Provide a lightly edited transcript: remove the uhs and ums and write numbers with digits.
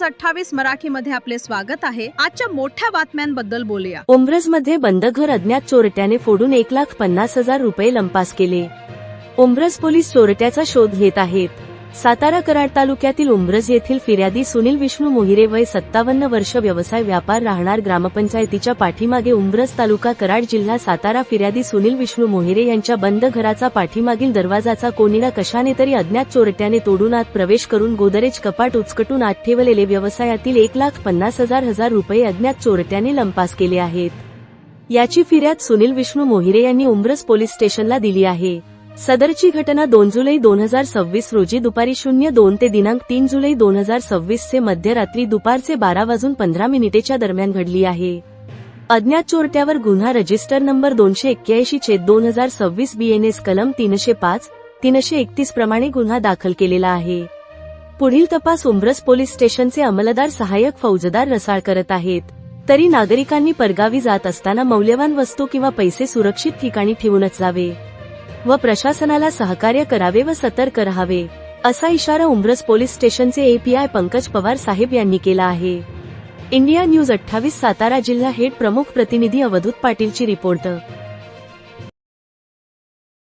News 28 मराठीमध्ये आपले स्वागत आहे। आजच्या मोठ्या बातम्यांबद्दल बोलूया। उंब्रजमध्ये बंद घर अज्ञात चोरट्याने फोडून 1,50,000 रुपये लंपास केले। उंब्रज पोलीस चोरट्याचा शोध घेत आहेत। सातारा कराड तालुक्यातील उंब्रज येथील फिर्यादी सुनील विष्णू मोहिरे वय 57 वर्ष व्यवसाय व्यापार राहणार ग्रामपंचायतीच्या पाठीमागे उंब्रज तालुका कराड जिल्हा सातारा फिर्यादी सुनील विष्णू मोहिरे यांच्या बंद घराचा पाठीमागील दरवाजाचा कोणीना कशाने तरी अज्ञात चोरट्याने तोडून आत प्रवेश करून गोदरेज कपाट उचकटून आत ठेवलेले व्यवसायातील 1,50,000 रुपये अज्ञात चोरट्याने लंपास केले आहेत। याची फिर्याद सुनील विष्णू मोहिरे यांनी उंब्रज पोलीस स्टेशनला दिली आहे। सदरची घटना 2 जुलै 2026 रोजी दुपारी 02 ते दिनांक 3 जुलै 2026 चे मध्यरात्री दुपारचे 12:15 दरम्यान घडली आहे। अज्ञात चोरट्यावर गुन्हा रजिस्टर नंबर 281/2026 BNS कलम 305, 331 प्रमाणे गुन्हा दाखल केलेला आहे। पुढील तपास उंब्रज पोलीस स्टेशनचे अंमलदार सहाय्यक फौजदार रसाळ करत आहेत। तरी नागरिकांनी परगावी जात असताना मौल्यवान वस्तू किंवा पैसे सुरक्षित ठिकाणी ठेवूनच जावे व प्रशासनाला सहकार्य करावे व सतर्क राहावे, असा इशारा उंब्रज पोलीस स्टेशनचे API पंकज पवार साहेब यांनी केला आहे। इंडिया न्यूज 28 सातारा जिल्हा हेड प्रमुख प्रतिनिधी अवधूत पाटीलची रिपोर्ट।